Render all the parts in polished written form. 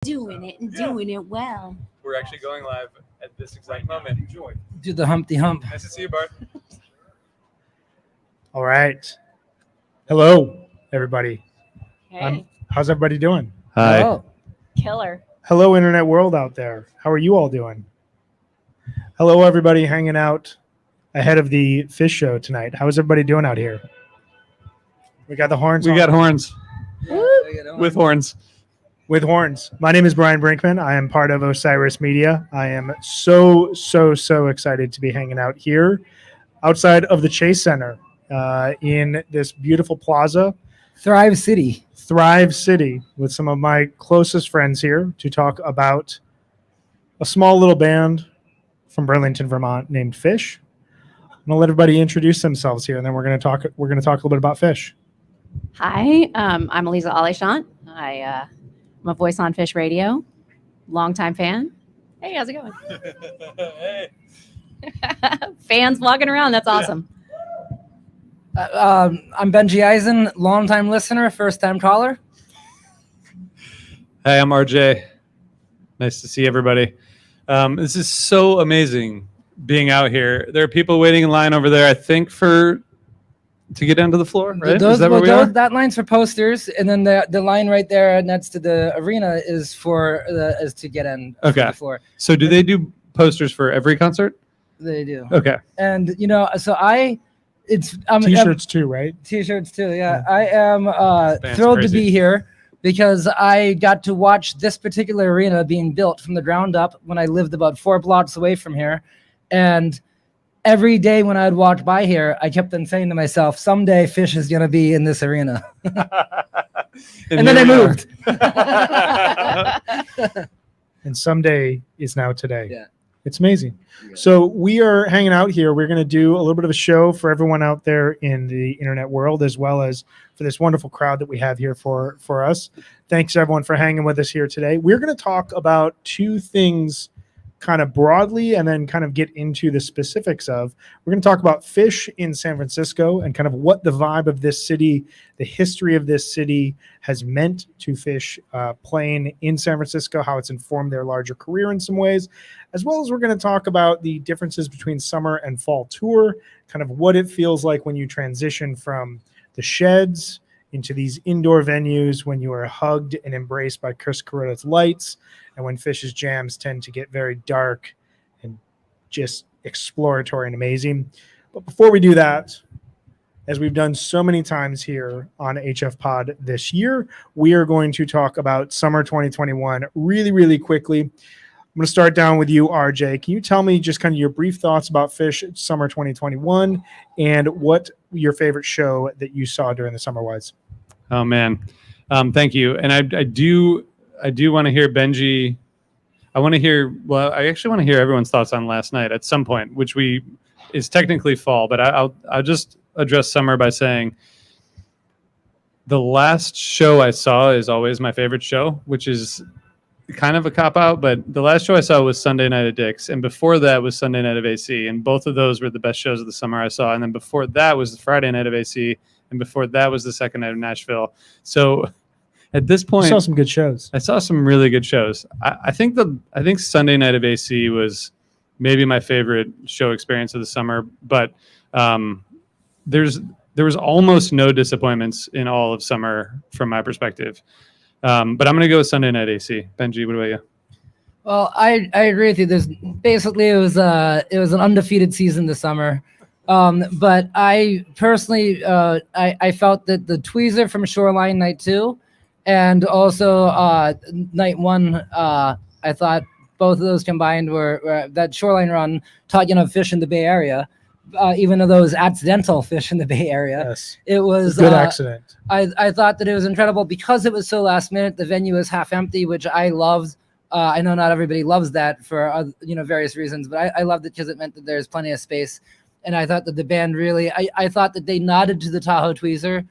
Doing it and doing it well. We're actually going live at this exact moment. Enjoy. Do the Humpty Hump. Nice to see you, Bart. All right. Hello, everybody. Hey, How's everybody doing? Hi. Oh, killer. Hello, internet world out there. How are you all doing? Hello, everybody hanging out ahead of the fish show tonight. How is everybody doing out here? We got the horns. We on. got horns. With horns. With horns. My name is Brian Brinkman. I am part of Osiris Media. I am so excited to be hanging out here outside of the Chase Center in this beautiful plaza, Thrive City. Thrive City, with some of my closest friends here to talk about a small little band from Burlington, Vermont named Fish. I'm going to let everybody introduce themselves here, and then we're going to talk a little bit about Fish. Hi, I'm Eliza Alishant. I'm a voice on Fish Radio, longtime fan. Hey, how's it going? Hey. Fans walking around. That's awesome. I'm Benji Eisen, longtime listener, first-time caller. Hey, I'm RJ. Nice to see everybody. This is so amazing being out here. There are people waiting in line over there, I think, to get onto the floor, right? Is that where we are? That line's for posters, and then the line right there next to the arena is to get in. Okay. The floor. So do they do posters for every concert? They do. Okay. And T-shirts too, right? T-shirts too. Yeah, I am Band's thrilled to crazy. be here because I got to watch this particular arena being built from the ground up when I lived about 4 blocks away from here, and every day when I'd walk by here, I kept on saying to myself, someday Fish is going to be in this arena. And then I moved. And someday is now today. Yeah. It's amazing. So we are hanging out here. We're going to do a little bit of a show for everyone out there in the internet world, as well as for this wonderful crowd that we have here for us. Thanks, everyone, for hanging with us here today. We're going to talk about 2 things kind of broadly and then kind of get into the specifics of. We're going to talk about Fish in San Francisco and kind of what the vibe of this city, the history of this city has meant to Fish playing in San Francisco, how it's informed their larger career in some ways, as well as we're going to talk about the differences between summer and fall tour, kind of what it feels like when you transition from the sheds into these indoor venues, when you are hugged and embraced by Chris Carretta's lights, and when Fish's jams tend to get very dark and just exploratory and amazing. But before we do that, as we've done so many times here on HFPod this year, we are going to talk about summer 2021 really quickly. I'm going to start down with you, RJ. Can you tell me just kind of your brief thoughts about Fish summer 2021 and what your favorite show that you saw during the summer was? Oh, man. Thank you. And I do want to hear Benji. I actually want to hear everyone's thoughts on last night at some point, which is technically fall, but I'll just address summer by saying the last show I saw is always my favorite show, which is kind of a cop-out, but the last show I saw was Sunday Night at Dick's, and before that was Sunday Night of AC, and both of those were the best shows of the summer I saw, and then before that was the Friday Night of AC, and before that was the second night of Nashville. So at this point, I saw some good shows. I saw some really good shows. I think Sunday Night of AC was maybe my favorite show experience of the summer, but there was almost no disappointments in all of summer from my perspective. But I'm going to go with Sunday Night AC. Benji, what about you? Well, I agree with you. It was an undefeated season this summer. But I personally, I felt that the tweezer from Shoreline Night 2 and also Night 1, I thought both of those combined were that Shoreline run taught Fish in the Bay Area, even though those accidental fish in the Bay Area. Yes, it was a good accident. I thought that it was incredible because it was so last minute. The venue was half empty, which I loved. I know not everybody loves that for various reasons, but I loved it because it meant that there's plenty of space. And I thought that the band really, I thought that they nodded to the Tahoe tweezer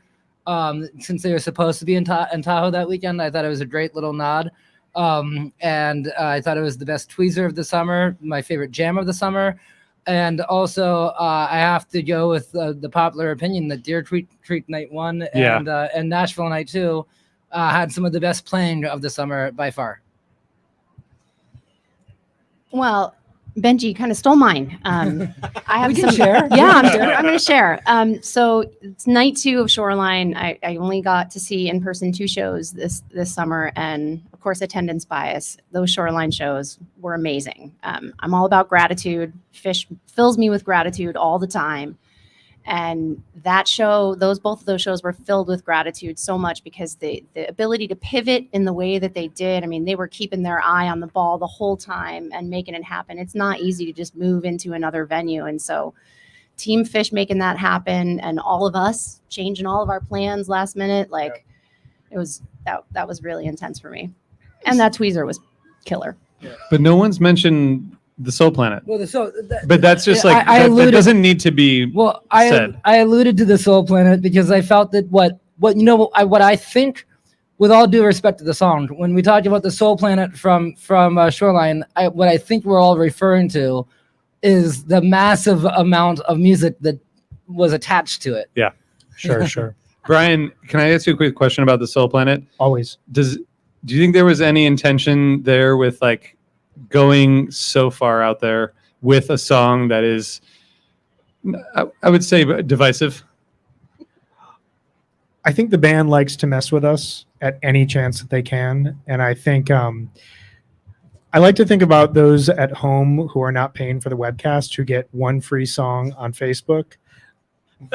since they were supposed to be in Tahoe that weekend. I thought it was a great little nod. And I thought it was the best tweezer of the summer, my favorite jam of the summer. And also, I have to go with the popular opinion that Deer Creek Night 1 and Nashville Night 2 had some of the best playing of the summer by far. Well, Benji kind of stole mine. I have We can some. share. Yeah, I'm going to share. So it's night 2 of Shoreline. I only got to see in person 2 shows this summer, and of course, attendance bias. Those Shoreline shows were amazing. I'm all about gratitude. Fish fills me with gratitude all the time. And that show, both of those shows were filled with gratitude so much because the ability to pivot in the way that they did. I mean, they were keeping their eye on the ball the whole time and making it happen. It's not easy to just move into another venue. And so Team Fish making that happen and all of us changing all of our plans last minute, like it was that was really intense for me. And that tweezer was killer. But no one's mentioned the Soul Planet. Well, But that's just I like that alluded- doesn't need to be. Well, said. I alluded to the Soul Planet because I felt that what I think, with all due respect to the song, when we talked about the Soul Planet from Shoreline, what I think we're all referring to is the massive amount of music that was attached to it. Sure. Brian, can I ask you a quick question about the Soul Planet? Always. Do you think there was any intention there with like going so far out there with a song that is, I would say, divisive? I think the band likes to mess with us at any chance that they can. And I think I like to think about those at home who are not paying for the webcast who get one free song on Facebook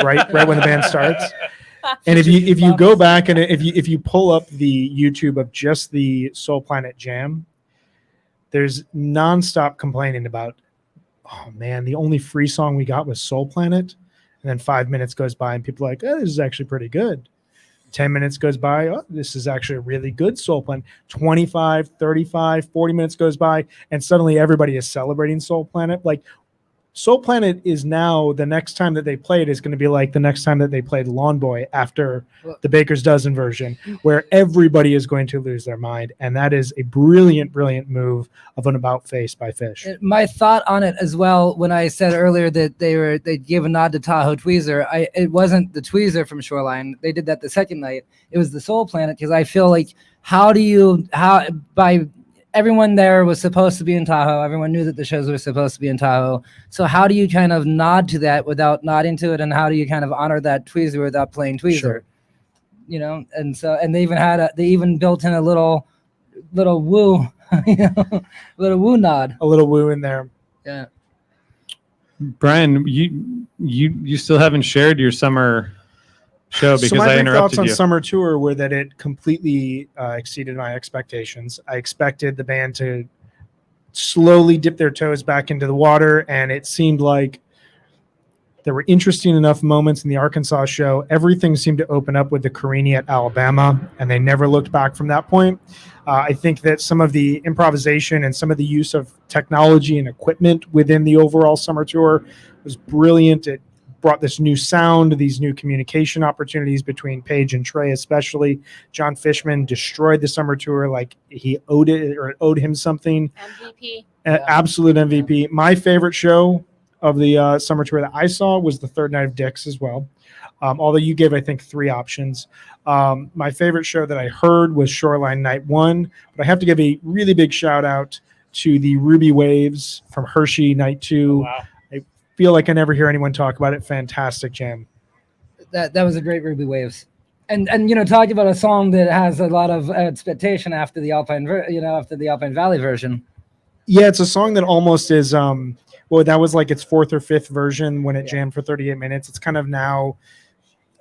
right when the band starts. And if you go back and if you pull up the YouTube of just the Soul Planet Jam, there's nonstop complaining about, oh man, the only free song we got was Soul Planet. And then 5 minutes goes by and people are like, oh, this is actually pretty good. 10 minutes goes by, oh, this is actually a really good Soul Planet. 25, 35, 40 minutes goes by, and suddenly everybody is celebrating Soul Planet. Like, Soul Planet is now, the next time that they play it is going to be like the next time that they played Lawn Boy after the Baker's Dozen version, where everybody is going to lose their mind. And that is a brilliant, brilliant move of an about face by Fish. My thought on it as well, when I said earlier that they gave a nod to Tahoe Tweezer, it wasn't the Tweezer from Shoreline. They did that the second night. It was the Soul Planet, because I feel like everyone there was supposed to be in Tahoe. Everyone knew that the shows were supposed to be in Tahoe. So how do you kind of nod to that without nodding to it? And how do you kind of honor that Tweezer without playing Tweezer? Sure. You know, and they even built in a little woo, little woo nod. A little woo in there. Yeah. Brian, you still haven't shared your summer show because so my I big thoughts interrupted on you. Summer Tour were that it completely exceeded my expectations. I expected the band to slowly dip their toes back into the water, and it seemed like there were interesting enough moments in the Arkansas show. Everything seemed to open up with the Carini at Alabama, and they never looked back from that point. I think that some of the improvisation and some of the use of technology and equipment within the overall Summer Tour was brilliant. It brought this new sound, these new communication opportunities between Paige and Trey, especially. John Fishman destroyed the Summer Tour like he owed him something. MVP. Absolute MVP. My favorite show of the Summer Tour that I saw was the third night of Dick's as well. Although you gave, I think, 3 options. My favorite show that I heard was Shoreline Night 1, but I have to give a really big shout out to the Ruby Waves from Hershey Night 2. Oh, wow. Feel like I never hear anyone talk about it. Fantastic jam. That was a great Ruby Waves, and talking about a song that has a lot of expectation after the Alpine Valley version. Yeah, it's a song that almost is that was like its 4th or 5th version when it jammed for 38 minutes. It's kind of now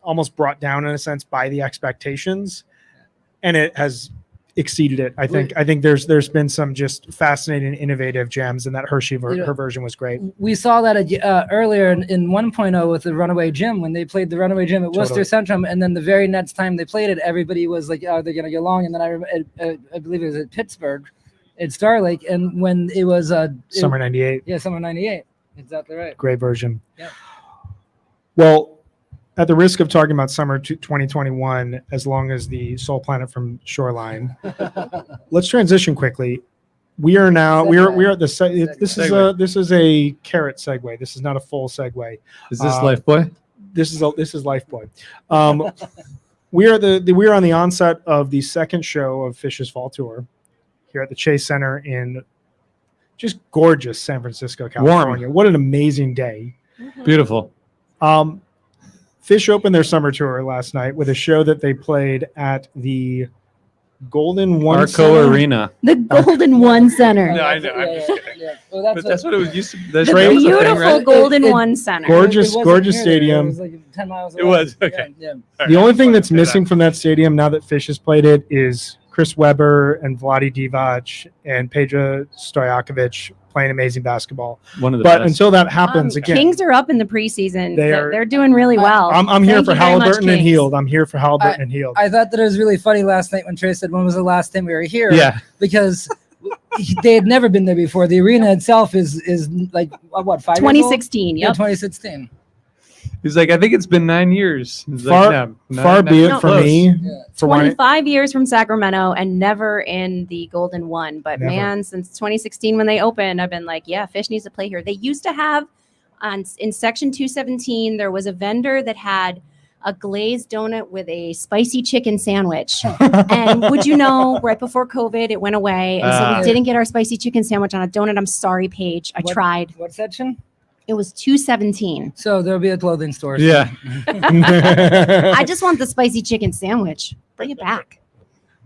almost brought down in a sense by the expectations, and it has exceeded it. I think there's been some just fascinating, innovative jams, and that Hershey her version was great. We saw that earlier in 1.0 with the Runaway Gym, when they played the Runaway Gym at Worcester Centrum, and then the very next time they played it, everybody was like, "Oh, they're gonna get along." And then I believe it was at Pittsburgh, at Star Lake, and when it was Summer '98. Yeah, Summer '98. Exactly right. Great version. Yeah. Well, at the risk of talking about summer 2021, as long as the Soul Planet from Shoreline, let's transition quickly. We are at the this is a carrot segue. This is not a full segue. Is this Lifeboy? This is Lifeboy. We are on the onset of the second show of Fish's Fall Tour here at the Chase Center in just gorgeous San Francisco, California. What an amazing day. Beautiful. Phish opened their summer tour last night with a show that they played at the Golden One Arco Center. Arena. The Golden One Center. No, I know. I'm just kidding. Well, But that's what it was used to. The That was a thing, beautiful right? Golden It- One Center. Gorgeous, It wasn't gorgeous near there. stadium. It was like 10 miles away. It was, okay. Yeah. All The right, only thing that's say missing that. from that stadium now that Phish has played it is Chris Webber and Vlade Divac and Peja Stojakovic playing amazing basketball. One of the But best. until that happens again, Kings are up in the preseason. They They're, are- they're doing really well. I'm here Thank for you very much, Halliburton and Kings. Healed. I'm here for Halliburton and Healed. I thought that it was really funny last night when Trey said, when was the last time we were here? Yeah. Because they had never been there before. The arena itself is like, what, 5 years old? 2016. Yeah, Yep. 2016. He's like, I think it's been 9 years. He's Far- like, no, Far be it No. for close. me. Yeah. For when it, 25 years from Sacramento and never in the Golden One. But Never. man, since 2016 when they opened, I've been like, yeah, Phish needs to play here. They used to have in section 217, there was a vendor that had a glazed donut with a spicy chicken sandwich. And would you know, right before COVID, it went away. And so Ah. we didn't get our spicy chicken sandwich on a donut. I'm sorry, Paige. I What- tried. What section? It was 217. So there'll be a clothing store. Yeah. I just want the spicy chicken sandwich. Bring it back.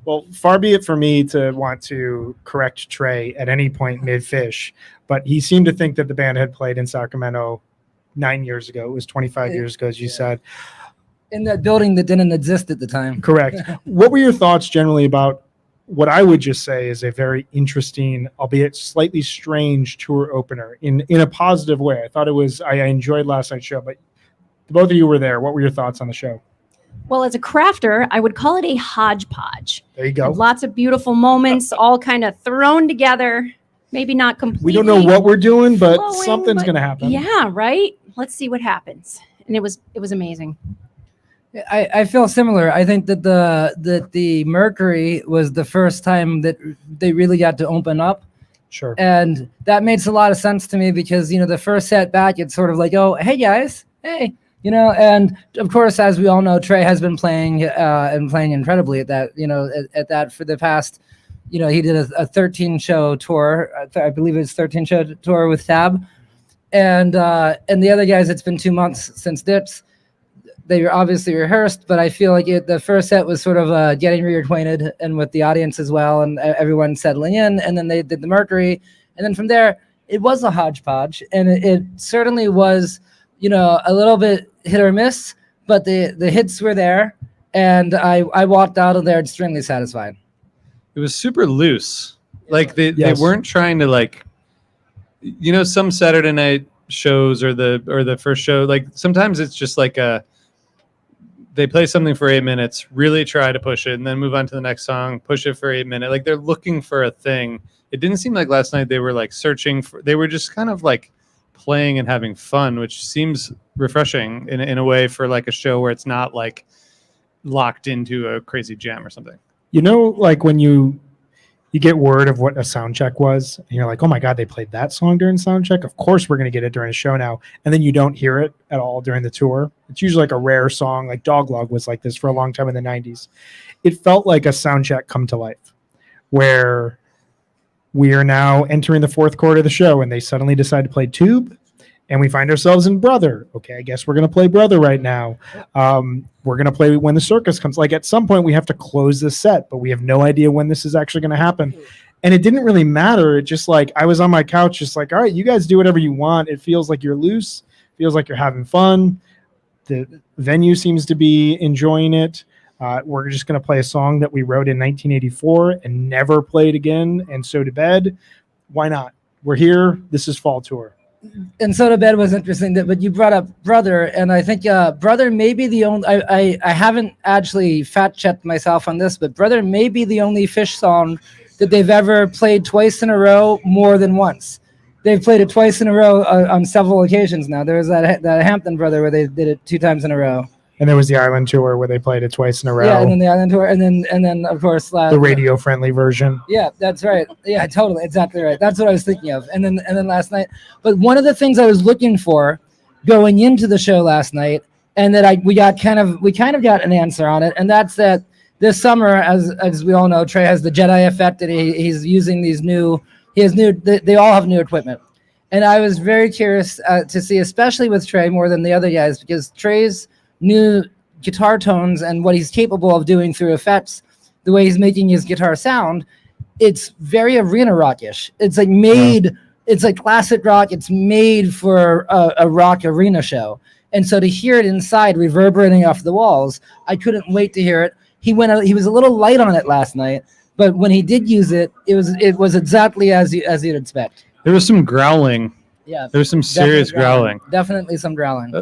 Well, far be it for me to want to correct Trey at any point mid-Phish, but he seemed to think that the band had played in Sacramento 9 years ago. It was 25 years ago, as you Yeah. said. In that building that didn't exist at the time. Correct. What were your thoughts generally about what I would just say is a very interesting, albeit slightly strange tour opener in a positive way? I thought it was, I enjoyed last night's show, but both of you were there. What were your thoughts on the show? Well, as a crafter, I would call it a hodgepodge. There you go. Lots of beautiful moments, all kind of thrown together. Maybe not completely. We don't know what we're doing, but flowing, something's but going to happen. Yeah, right. Let's see what happens. And it was amazing. I feel similar. I think that the Mercury was the first time that they really got to open up. Sure. And that makes a lot of sense to me because, the first set back, it's sort of like, oh, hey guys, hey, and of course, as we all know, Trey has been playing and playing incredibly at that, at that for the past, he did a 13 show tour. I believe it was 13 show tour with Tab. And the other guys, it's been 2 months since Dips. They were obviously rehearsed, but I feel like the first set was sort of getting reacquainted and with the audience as well, and everyone settling in. And then they did the Mercury, and then from there it was a hodgepodge, and it certainly was, a little bit hit or miss, but the hits were there, and I walked out of there extremely satisfied. It was super loose. Like they Yes. weren't trying to like, some Saturday night shows or the first show, like sometimes it's just like they play something for 8 minutes, really try to push it, and then move on to the next song, push it for 8 minutes. Like they're looking for a thing. It didn't seem like last night they were like searching for, they were just kind of like playing and having fun, which seems refreshing in a way for like a show where it's not like locked into a crazy jam or something. Like when you get word of what a sound check was, and you're like, oh my God, they played that song during sound check. Of course we're going to get it during a show now. And then you don't hear it at all during the tour. It's usually like a rare song, like Doglog was like this for a long time in the 90s. It felt like a sound check come to life where we are now entering the fourth quarter of the show and they suddenly decide to play Tube. And we find ourselves in Brother. Okay, I guess we're going to play Brother right now. We're going to play When the Circus Comes. Like at some point we have to close this set, but we have no idea when this is actually going to happen. And it didn't really matter. It just like, I was on my couch just like, all right, you guys do whatever you want. It feels like you're loose. Feels like you're having fun. The venue seems to be enjoying it. We're just going to play a song that we wrote in 1984 and never played again. And so to bed. Why not? We're here. This is Fall Tour. And So to Bed was interesting, but you brought up Brother, and I think Brother may be the only, I haven't actually fact-checked myself on this, but Brother may be the only Phish song that they've ever played twice in a row more than once. They've played it twice in a row on several occasions now. There was that Hampton Brother where they did it 2 times in a row. And there was the Island Tour where they played it twice in a row. Yeah, and then the Island Tour, and then of course the radio-friendly version. Yeah, that's right. Yeah, totally, exactly right. That's what I was thinking of. And then last night. But one of the things I was looking for going into the show last night, and that we kind of got an answer on it, and that's that this summer, as we all know, Trey has the Jedi effect, and he's using these new. He has new. They all have new equipment, and I was very curious to see, especially with Trey more than the other guys, because Trey's new guitar tones and what he's capable of doing through effects, the way he's making his guitar sound, it's very arena rockish. It's like made. It's like classic rock. It's made for a rock arena show. And so to hear it inside reverberating off the walls, I couldn't wait to hear it. He was a little light on it last night, but when he did use it, it was exactly as you'd expect. There was some growling. Yeah. There was some serious growling. Definitely some growling.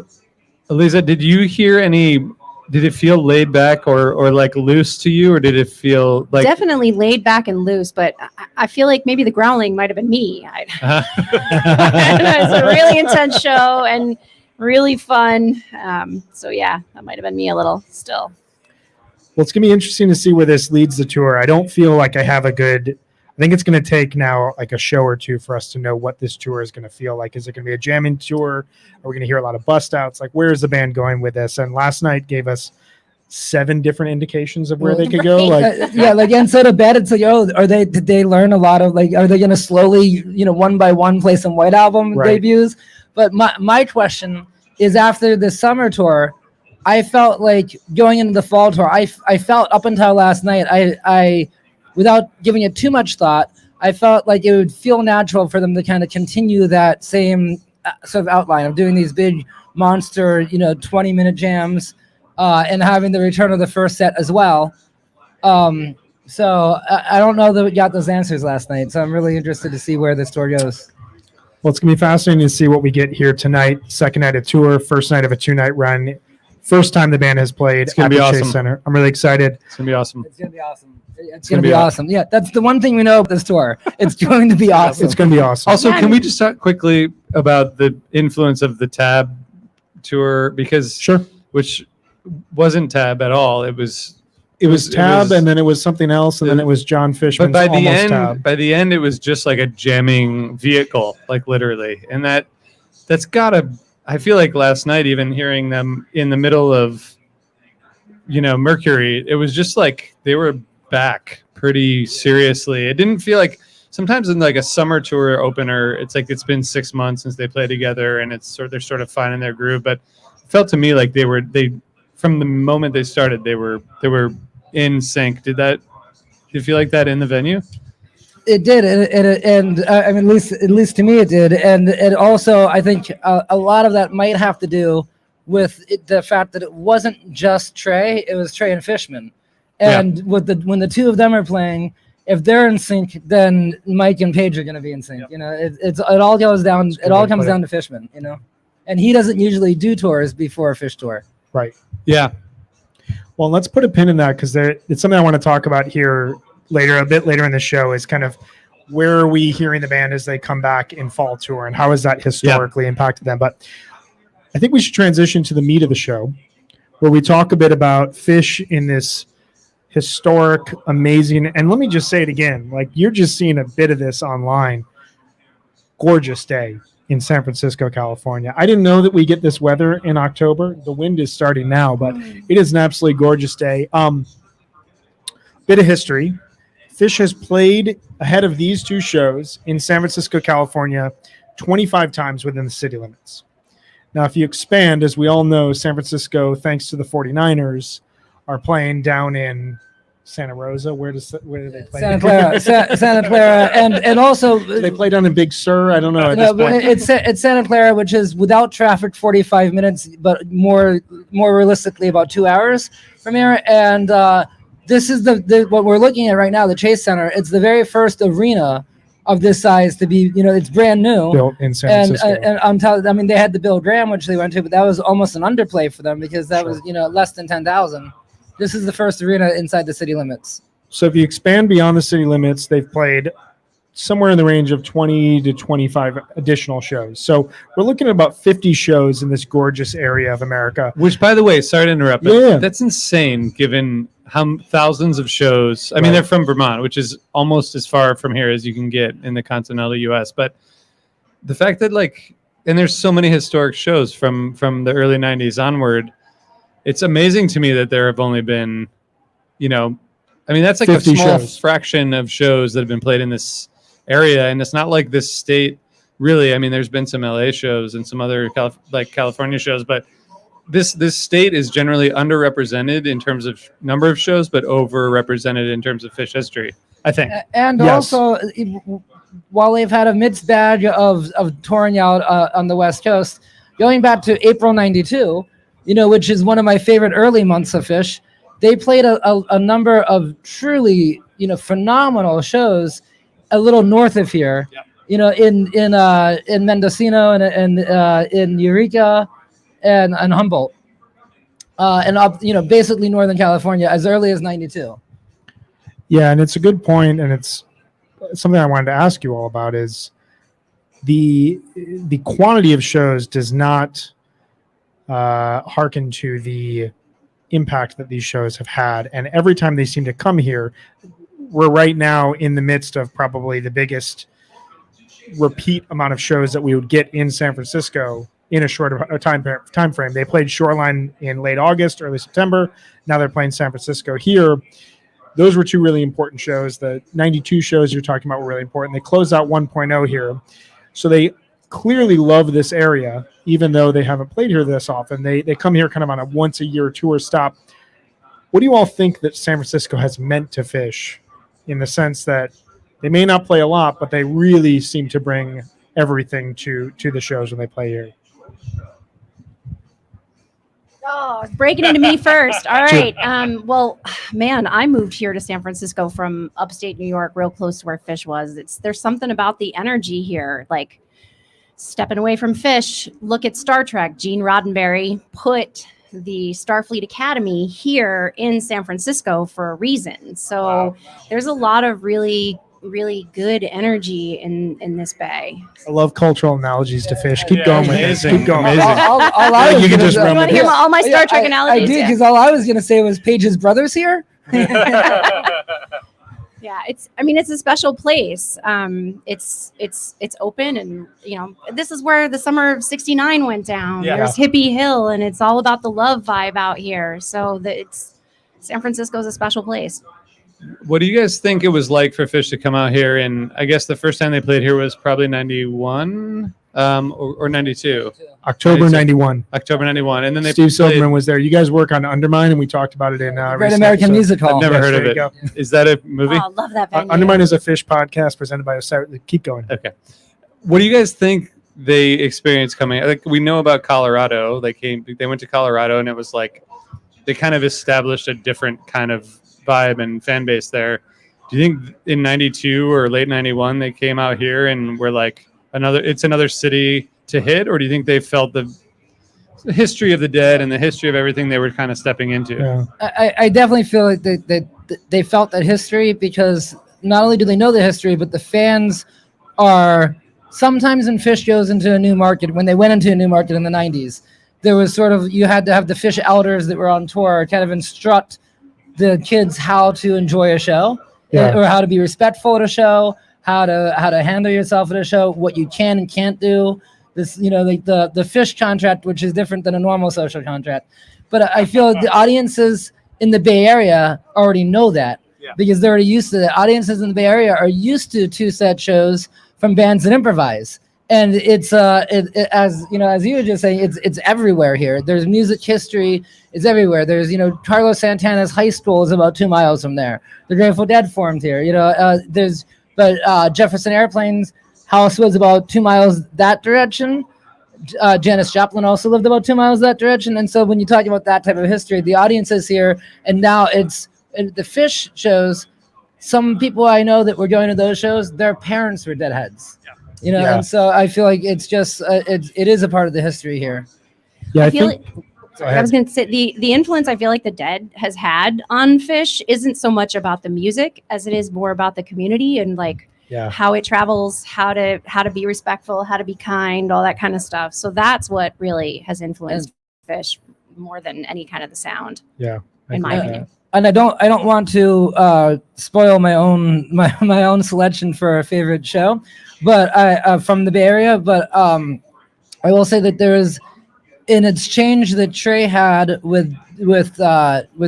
Elisa, did you hear any? Did it feel laid back or like loose to you, or did it feel like Definitely laid back and loose, but I feel like maybe the growling might have been me. It was a really intense show and really fun. So yeah, that might have been me a little still. Well, it's going to be interesting to see where this leads the tour. I don't feel like I have I think it's going to take now like a show or two for us to know what this tour is going to feel like. Is it going to be a jamming tour? Are we going to hear a lot of bust outs? Like, where is the band going with this? And last night gave us 7 different indications of where they could go. Like, like instead of bed, it's like, did they learn a lot of, like, are they going to slowly, one by one play some White Album debuts? But my question is, after the summer tour, I felt like going into the fall tour, I felt up until last night, I without giving it too much thought, I felt like it would feel natural for them to kind of continue that same sort of outline of doing these big monster, 20-minute jams, and having the return of the first set as well. So I don't know that we got those answers last night, so I'm really interested to see where this tour goes. well, it's going to be fascinating to see what we get here tonight. Second night of tour, first night of a 2-night run. First time the band has played at the Chase Center. I'm really excited. It's gonna be awesome. It's going to be awesome. It's going to be awesome. Yeah, that's the one thing we know about this tour. It's going to be awesome. It's going to be awesome. Also, can we just talk quickly about the influence of the Tab tour? Because which wasn't Tab at all. It was Tab, and then it was something else, and then it was John Fishman's But Tab. by the end, it was just like a jamming vehicle, like literally. And that's gotta. I feel like last night, even hearing them in the middle of, Mercury, it was just like they were back pretty seriously. It didn't feel like sometimes in like a summer tour opener, it's like it's been 6 months since they played together, and they're sort of finding their groove. But it felt to me like they from the moment they started, they were in sync. Did you feel like that in the venue? It did, and I mean, at least to me, it did, and it also, I think, a lot of that might have to do with the fact that it wasn't just Trey; it was Trey and Fishman, and when the two of them are playing, if they're in sync, then Mike and Paige are going to be in sync. It all goes down. It all comes down to Fishman. And he doesn't usually do tours before a Fish tour. Right. Yeah. Well, let's put a pin in that because it's something I want to talk about here a bit later in the show is kind of where are we hearing the band as they come back in fall tour and how has that historically impacted them. But I think we should transition to the meat of the show where we talk a bit about Fish in this historic, amazing, and let me just say it again, like you're just seeing a bit of this online. Gorgeous day in San Francisco, California. I didn't know that we get this weather in October. The wind is starting now, but it is an absolutely gorgeous day. Bit of history. Fish has played ahead of these two shows in San Francisco, California, 25 times within the city limits. Now, if you expand, as we all know, San Francisco, thanks to the 49ers, are playing down in Santa Rosa. Where do they play? Santa Clara, and also they play down in Big Sur. I don't know. It's Santa Clara, which is without traffic 45 minutes, but more realistically about 2 hours from here. And this is the what we're looking at right now, the Chase Center. It's the very first arena of this size to be, it's brand new. Built in San Francisco. And I'm telling, I mean, they had the Bill Graham, which they went to, but that was almost an underplay for them because that was, less than 10,000. This is the first arena inside the city limits. So if you expand beyond the city limits, they've played somewhere in the range of 20 to 25 additional shows. So we're looking at about 50 shows in this gorgeous area of America. Which, by the way, sorry to interrupt, but Yeah. that's insane given how thousands of shows. I mean, they're from Vermont, which is almost as far from here as you can get in the continental U.S. But the fact that, and there's so many historic shows from the early 90s onward, it's amazing to me that there have only been, that's like a small fraction of shows that have been played in this area. And it's not like this state really, I mean, there's been some LA shows and some other California shows, but this state is generally underrepresented in terms of number of shows, but overrepresented in terms of fish history, I think. And Yes. also, while they've had a mixed bag of touring out on the West Coast, going back to April '92, which is one of my favorite early months of Fish, they played a number of truly, phenomenal shows a little north of here. Yep. In Mendocino and in Eureka and Humboldt, and up, basically Northern California as early as '92. Yeah, and it's a good point, and it's something I wanted to ask you all about is the quantity of shows does not hearken to the impact that these shows have had, and every time they seem to come here, we're right now in the midst of probably the biggest repeat amount of shows that we would get in San Francisco in a short time frame. They played Shoreline in late August, early September. Now they're playing San Francisco here. Those were two really important shows. The 92 shows you're talking about were really important. They closed out 1.0 here. So they clearly love this area, even though they haven't played here this often. They come here kind of on a once-a-year tour stop. What do you all think that San Francisco has meant to Fish in the sense that they may not play a lot, but they really seem to bring everything to the shows when they play here? Oh, breaking into me first. All right. Well, man, I moved here to San Francisco from upstate New York, real close to where Fish was. There's something about the energy here, like stepping away from Fish. Look at Star Trek. Gene Roddenberry put the Starfleet Academy here in San Francisco for a reason. So there's a lot of really good energy in this bay. I love cultural analogies to Fish. Keep going with this. Amazing. Keep going. Amazing. You can just You run want with to hear this. all my Star Trek I analogies? did, because all I was going to say was Paige's brothers here. Yeah, it's a special place. It's open, and this is where the summer of '69 went down. Yeah. There's Hippie Hill, and it's all about the love vibe out here. So San Francisco's a special place. What do you guys think it was like for Fish to come out here? And I guess the first time they played here was probably 91 or 92. October 91. October 91. And then they Steve played, Silverman was there. You guys work on Undermine, and we talked about it in Great recent American episode. Music Hall. I've never heard of there it. you go. Is that a movie? Oh, love that venue. Undermine is a Fish podcast presented by Osiris. Keep going. Okay. What do you guys think they experienced coming? Like, we know about Colorado. They went to Colorado, and it was like they kind of established a different kind of vibe and fan base there. Do you think in 92 or late 91 they came out here and were like it's another city to hit, or do you think they felt the history of the dead and the history of everything they were kind of stepping into? Yeah. I definitely feel like they felt that history, because not only do they know the history, but the fans are sometimes when Fish goes into a new market, when they went into a new market in the 90s, there was sort of, you had to have the Fish elders that were on tour kind of instruct the kids how to enjoy a show, or how to be respectful at a show, how to handle yourself at a show, what you can and can't do. This, like the Fish contract, which is different than a normal social contract. But I feel the audiences in the Bay Area already know that, because they're already used to it. Audiences in the Bay Area are used to two-set shows from bands that improvise. And it's as you were just saying, it's everywhere here. There's music history, it's everywhere. There's Carlos Santana's high school is about 2 miles from there. The Grateful Dead formed here. Jefferson Airplane's house was about 2 miles that direction. Janis Joplin also lived about 2 miles that direction. And so when you talk about that type of history, the audience is here, and now it's the Fish shows. Some people I know that were going to those shows, their parents were Deadheads. And so I feel like it's just it is a part of the history here. Yeah, I was going to say the influence I feel like the Dead has had on Fish isn't so much about the music as it is more about the community and how it travels, how to be respectful, how to be kind, all that kind of stuff. So that's what really has influenced Fish more than any kind of the sound. Yeah, in my opinion. And I don't want to spoil my own selection for a favorite show, but from the Bay Area. But I will say that there is an exchange that Trey had with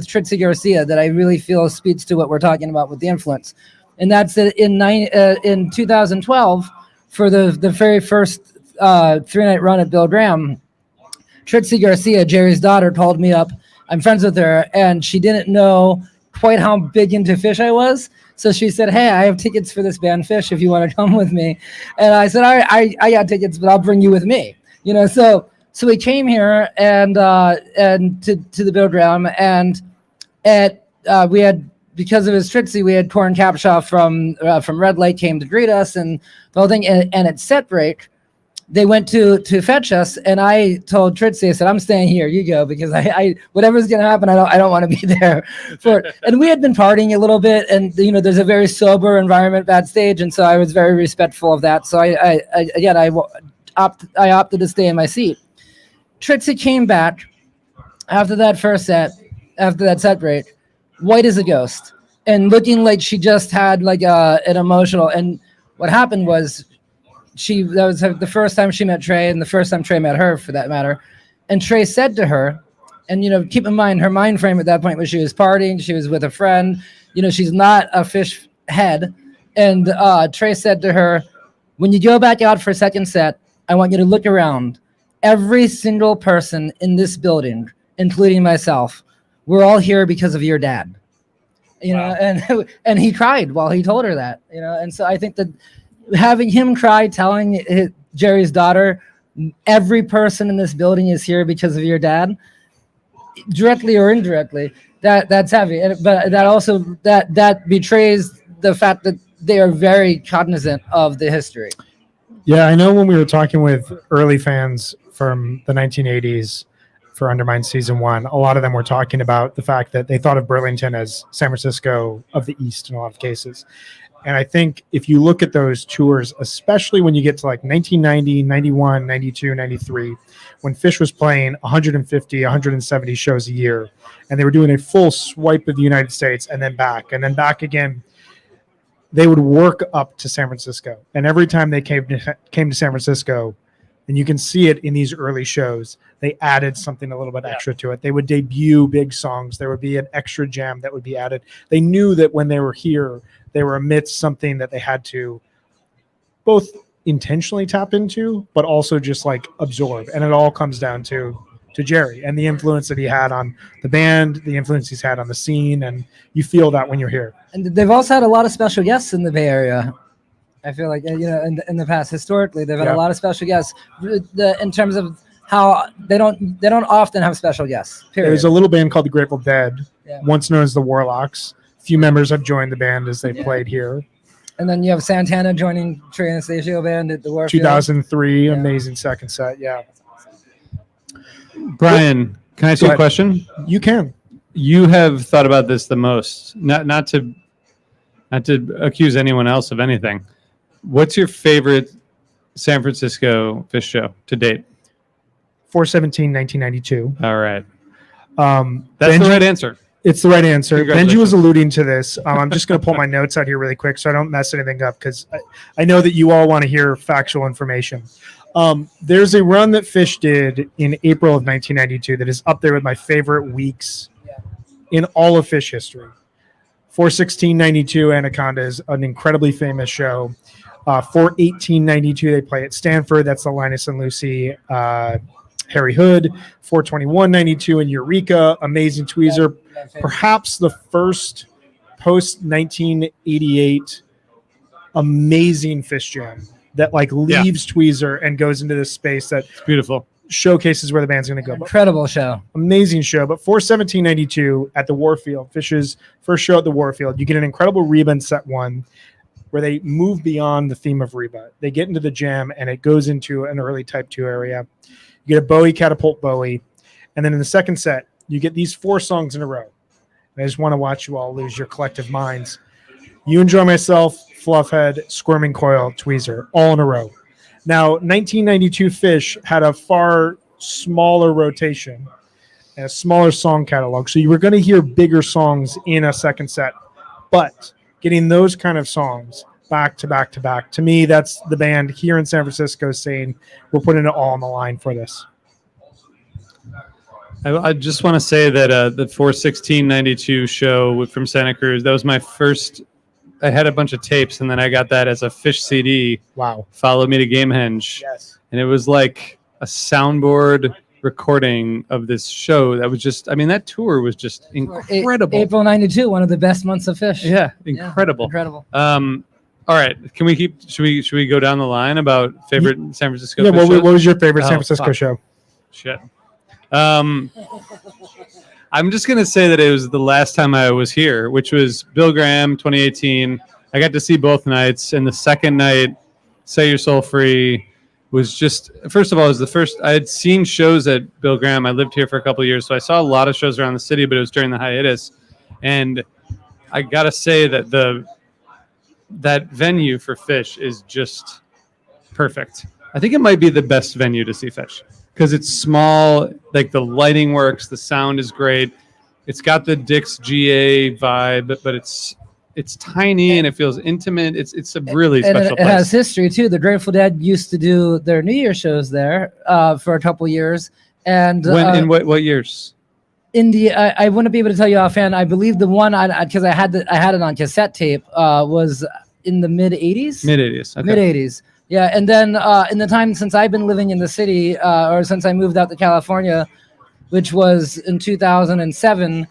Trixie Garcia that I really feel speaks to what we're talking about with the influence. and that's that in 2012 for the very first 3-night run at Bill Graham. Trixie Garcia, Jerry's daughter, called me up. I'm friends with her, and she didn't know quite how big into Fish I was. So she said, "Hey, I have tickets for this band Fish if you want to come with me." And I said, "All right, I got tickets, but I'll bring you with me." So we came here and to the Bill Graham, and we had, because of his Trixie, we had Torn Capshaw from Red Light came to greet us and the whole thing. And at set break, they went to fetch us, and I told Trixie, I said, "I'm staying here. You go, because I whatever's gonna happen, I don't want to be there for it." And we had been partying a little bit, and there's a very sober environment backstage, and so I was very respectful of that. So I opted to stay in my seat. Trixie came back after that set break, white as a ghost, and looking like she just had like an emotional. And what happened was, that was the first time she met Trey, and the first time Trey met her, for that matter. And Trey said to her, and keep in mind, her mind frame at that point was she was partying, she was with a friend, she's not a Fish head. And Trey said to her, "When you go back out for a second set, I want you to look around. Every single person in this building, including myself, we're all here because of your dad." Wow. And he cried while he told her that. And so I think that having him cry, telling Jerry's daughter, "Every person in this building is here because of your dad," directly or indirectly, that's heavy. But that also that betrays the fact that they are very cognizant of the history. Yeah, I know when we were talking with early fans from the 1980s for Undermine Season 1, a lot of them were talking about the fact that they thought of Burlington as San Francisco of the East in a lot of cases. And I think if you look at those tours, especially when you get to like 1990, 91, 92, 93, when Fish was playing 150, 170 shows a year, and they were doing a full swipe of the United States and then back again, they would work up to San Francisco. And every time they came to San Francisco, and you can see it in these early shows, they added something a little bit extra to it. They would debut big songs. There would be an extra jam that would be added. They knew that when they were here, they were amidst something that they had to both intentionally tap into, but also just like absorb. And it all comes down to Jerry and the influence that he had on the band, the influence he's had on the scene. And you feel that when you're here. And they've also had a lot of special guests in the Bay Area. I feel like, in the past, historically, they've had a lot of special guests in terms of how they don't often have special guests. Period. There's a little band called the Grateful Dead, once known as the Warlocks. A few members have joined the band as they played here. And then you have Santana joining Trey Anastasio band at the Warfield. 2003, amazing second set. Yeah. Brian, can I ask you a question? You can. You have thought about this the most. Not to accuse anyone else of anything. What's your favorite San Francisco Fish show to date? 4/17, 1992. All right. That's Benji, the right answer. It's the right answer. Benji was alluding to this. I'm just going to pull my notes out here really quick so I don't mess anything up, because I know that you all want to hear factual information. There's a run that Fish did in April of 1992 that is up there with my favorite weeks in all of Fish history. 4/16/92 Anaconda is an incredibly famous show. 4/18/92 they play at Stanford. That's the Linus and Lucy Harry Hood. 4/21/92 in Eureka. Amazing tweezer. Perhaps the first post 1988 amazing Fish jam that leaves tweezer and goes into this space that it's beautiful. Showcases where the band's going to go. Incredible show. Amazing show. But 4/17/92 at the Warfield, Fish's first show at the Warfield, you get an incredible Reba in set one where they move beyond the theme of Reba. They get into the jam and it goes into an early type 2 area. You get a Bowie, Catapult Bowie. And then in the second set, you get these 4 songs in a row. And I just want to watch you all lose your collective minds. You Enjoy Myself, Fluffhead, Squirming Coil, Tweezer, all in a row. Now, 1992 Fish had a far smaller rotation and a smaller song catalog. So you were going to hear bigger songs in a second set. But getting those kind of songs back to back to back, to me, that's the band here in San Francisco saying, we're putting it all on the line for this. I just want to say that the 4/16/92 show from Santa Cruz, that was my first I had a bunch of tapes, and then I got that as a Fish CD. Wow. Follow Me to Gamehenge. Yes. And it was like a soundboard recording of this show that was just, I mean, that tour was just incredible. April 92, one of the best months of Fish. Yeah, incredible. Incredible. All right, can we keep, should we go down the line about favorite San Francisco Yeah, Fish what shows? was your favorite San Oh, Francisco fuck. show? Shit. I'm just going to say that it was the last time I was here, which was Bill Graham 2018. I got to see both nights, and the second night, Set Your Soul Free, was just, first of all, it was the first, I had seen shows at Bill Graham. I lived here for a couple of years, so I saw a lot of shows around the city, but it was during the hiatus. And I got to say that that venue for Fish is just perfect. I think it might be the best venue to see Fish because it's small, like the lighting works, the sound is great. It's got the Dick's GA vibe, but it's tiny and it feels intimate. It's a really And special it place. has history too. The Grateful Dead used to do their New Year shows there for a couple years. And When in what years? I wouldn't be able to tell you offhand. I believe the one because I had it on cassette tape was in the mid 80s. Mid 80s. Okay. Mid 80s. Yeah, and then in the time since I've been living in the city, or since I moved out to California, which was in 2007.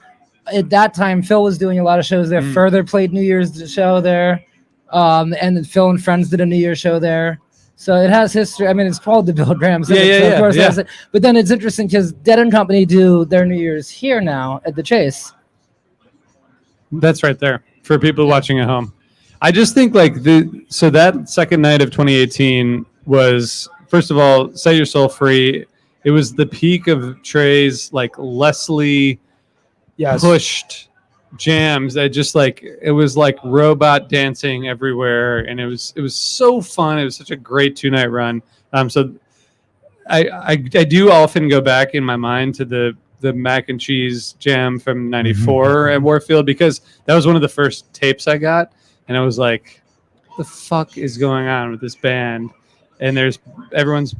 At that time, Phil was doing a lot of shows there. Further played New Year's show there, and then Phil and Friends did a New Year's show there. So it has history. I mean, it's called the Bill Graham. So of course it has it. But then it's interesting because Dead and Company do their New Year's here now at the Chase. That's right there for people watching at home. I just think so that second night of 2018 was, first of all, Set Your Soul Free. It was the peak of Trey's Leslie pushed jams that just it was like robot dancing everywhere, and it was so fun. It was such a great 2-night run. So I do often go back in my mind to the mac and cheese jam from '94 at Warfield because that was one of the first tapes I got, and I was like, "The fuck is going on with this band?" And everyone's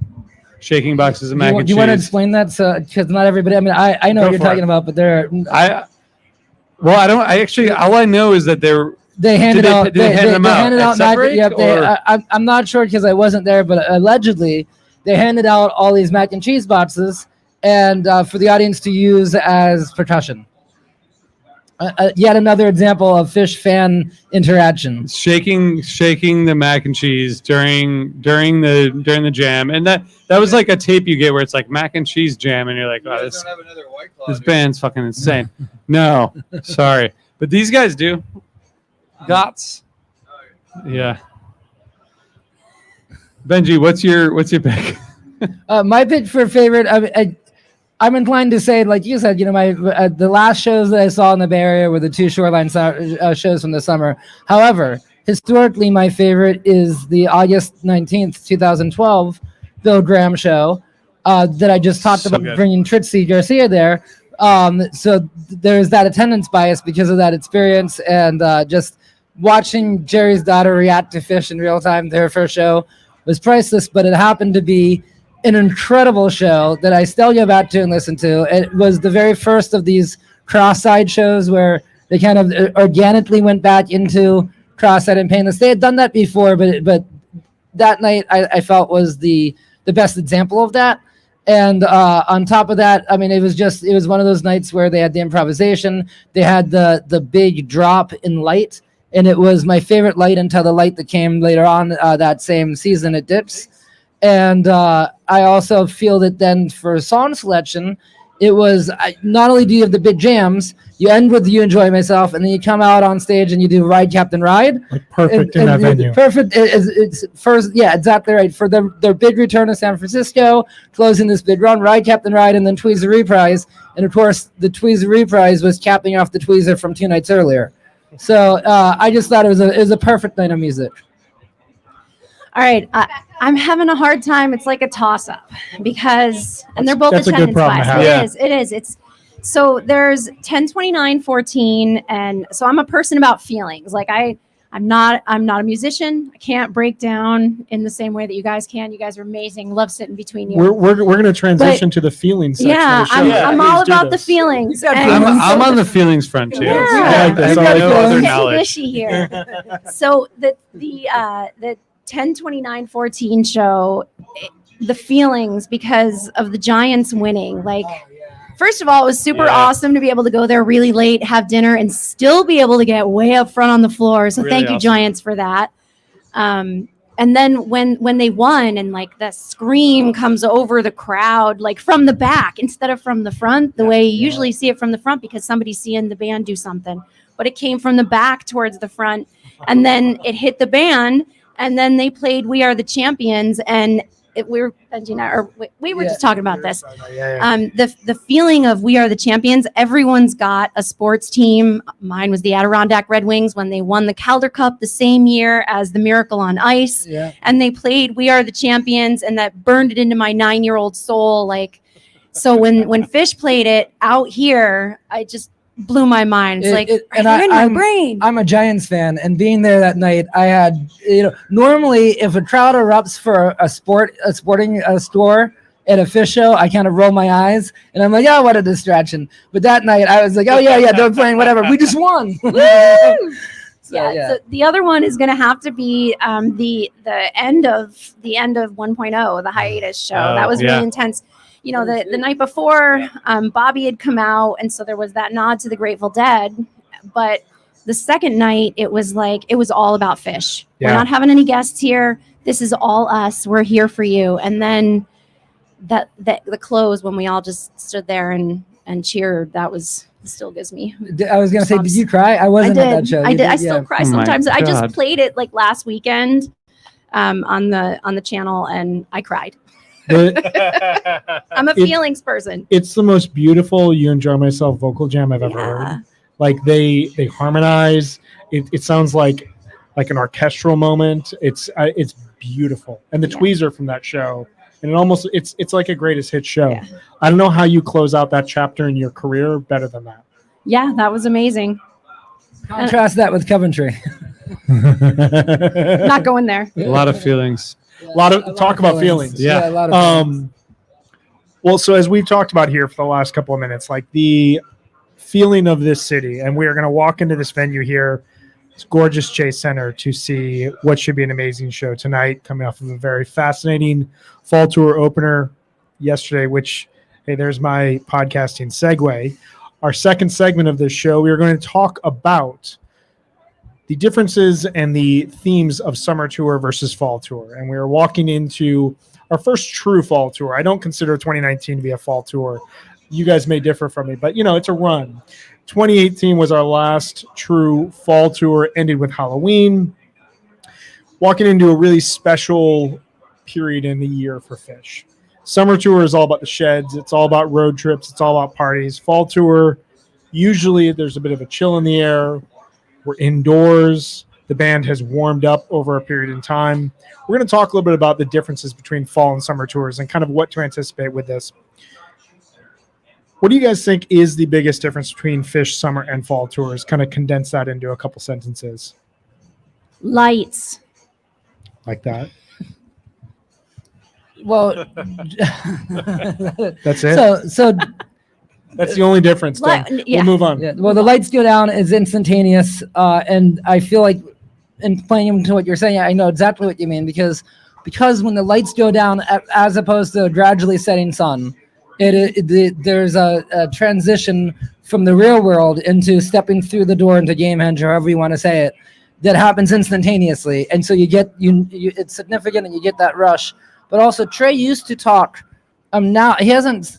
shaking boxes of mac and cheese. Do you want to explain that? Because not everybody. I mean, I know what you're talking about, but there. All I know is that they handed out. They handed out mac. I'm not sure because I wasn't there, but allegedly they handed out all these mac and cheese boxes and for the audience to use as percussion. Yet another example of Fish fan interaction. Shaking the mac and cheese during the jam, and that was like a tape you get where it's like mac and cheese jam, and you're like, "Oh, this band's fucking insane." No, sorry, but these guys do. Gots. Yeah. Benji, what's your pick? My pick for favorite. I'm inclined to say, like you said, the last shows that I saw in the Bay Area were the two Shoreline shows from the summer. However, historically, my favorite is the August 19th, 2012 Bill Graham show that I just talked about, bringing Trixie Garcia there. So there's that attendance bias because of that experience, and just watching Jerry's daughter react to Fish in real time, their first show, was priceless, but it happened to be an incredible show that I still go back to and listen to. It was the very first of these cross-side shows where they kind of organically went back into Cross-Eyed and Painless. They had done that before, but that night I felt was the best example of that. And on top of that, I mean, it was one of those nights where they had the improvisation. They had the big drop in light, and it was my favorite light until the light that came later on that same season at Dips. And I also feel that then for song selection, it was not only do you have the big jams, you end with You Enjoy Myself, and then you come out on stage and you do Ride Captain Ride. Perfect in that venue. Perfect. It's first, yeah, exactly right. For their big return to San Francisco, closing this big run, Ride Captain Ride, and then Tweezer Reprise. And of course, the Tweezer Reprise was capping off the Tweezer from 2 nights earlier. So I just thought it was a perfect night of music. All right, I'm having a hard time. It's like a toss-up because, and they're both That's a good attendance problem to bias. have. It is. It's so there's 10, 29, 14, and so I'm a person about feelings. Like I I'm not a musician. I can't break down in the same way that you guys can. You guys are amazing. Love sitting between you. We're going to transition to the feelings section Yeah, of the show. I'm all about the feelings. got And I'm on the feelings front too. Yeah. I like this. have I like no this. other getting knowledge. fishy here. So the 10/29/14 show, the feelings because of the Giants winning, like. First of all, it was super Yeah. awesome to be able to go there really late, have dinner, and still be able to get way up front on the floor. So Really thank you, awesome. Giants, for that. And then when they won and like the scream comes over the crowd, like from the back instead of from the front, the way you usually see it from the front because somebody's seeing the band do something. But it came from the back towards the front, and then it hit the band, and then they played "We Are the Champions," and we were just talking about this. The feeling of "We Are the Champions." Everyone's got a sports team. Mine was the Adirondack Red Wings when they won the Calder Cup the same year as the Miracle on Ice, and they played "We Are the Champions," and that burned it into my 9-year-old soul. Like, so when Fish played it out here, I just blew my mind. It's in my brain. I'm a Giants fan, and being there that night, I had, normally if a crowd erupts for a sporting store at a Fish show, I kind of roll my eyes and I'm like, oh, what a distraction. But that night I was like, oh yeah, they're playing whatever. We just won. So the other one is going to have to be the end of 1.0, the hiatus show. That was really intense. The night before, Bobby had come out, and so there was that nod to the Grateful Dead. But the second night, it was all about Fish. Yeah. We're not having any guests here. This is all us. We're here for you. And then the close when we all just stood there and cheered, still gives me. I was gonna say, did you cry? I wasn't at that show. I did. I still cry Oh my sometimes. I just God. played it like last weekend on the channel, and I cried. I'm a feelings person. It's the most beautiful "You Enjoy Myself" vocal jam I've ever heard. Like they harmonize. It sounds like an orchestral moment. It's beautiful. And the tweezer from that show, and it's like a greatest hit show. Yeah. I don't know how you close out that chapter in your career better than that. Yeah, that was amazing. Contrast that with Coventry. Not going there. A lot of feelings. A lot of talk about feelings. Yeah. A lot of feelings. Well, so as we've talked about here for the last couple of minutes, like the feeling of this city, and we are going to walk into this venue here, this gorgeous Chase Center, to see what should be an amazing show tonight, coming off of a very fascinating fall tour opener yesterday, which, hey, there's my podcasting segue. Our second segment of this show, we are going to talk about the differences and the themes of summer tour versus fall tour. And we are walking into our first true fall tour. I don't consider 2019 to be a fall tour. You guys may differ from me, but it's a run. 2018 was our last true fall tour, ended with Halloween. Walking into a really special period in the year for Fish. Summer tour is all about the sheds. It's all about road trips. It's all about parties. Fall tour, usually there's a bit of a chill in the air. We're indoors. The band has warmed up over a period in time. We're going to talk a little bit about the differences between fall and summer tours and kind of what to anticipate with this. What do you guys think is the biggest difference between Fish summer and fall tours? Kind of condense that into a couple sentences. Lights. Like that. Well, That's it. so That's the only difference. Then. Yeah. We'll move on. yeah, well, the lights go down is instantaneous, and I feel like, in playing into what you're saying, I know exactly what you mean because when the lights go down, as opposed to a gradually setting sun, there's a transition from the real world into stepping through the door into Gamehenge, or however you want to say it, that happens instantaneously, and so you get it's significant, and you get that rush. But also, Trey used to talk. Now he hasn't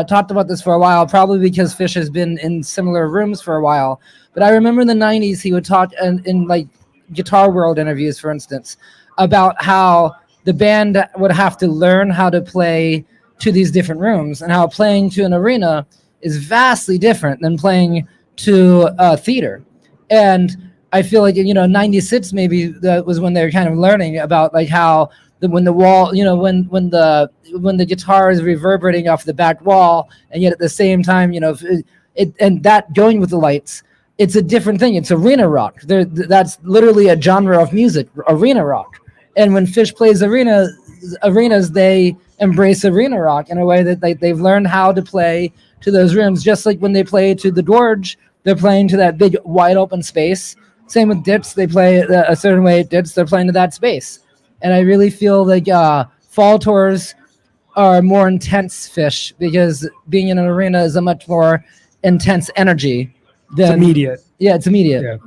talked about this for a while, probably because Fish has been in similar rooms for a while. But I remember in the 90s, he would talk in like Guitar World interviews, for instance, about how the band would have to learn how to play to these different rooms, and how playing to an arena is vastly different than playing to a theater. And I feel like 96 maybe that was when they were kind of learning about like how when the wall, when the guitar is reverberating off the back wall, and yet at the same time, and that going with the lights, it's a different thing. It's arena rock. That's literally a genre of music, arena rock. And when Phish plays arenas, they embrace arena rock in a way that they've learned how to play to those rooms. Just like when they play to the Gorge, they're playing to that big wide open space. Same with Dips. They play a certain way at Dips. They're playing to that space. And I really feel like fall tours are more intense Phish, because being in an arena is a much more intense energy. It's immediate. Yeah, it's immediate. Yeah.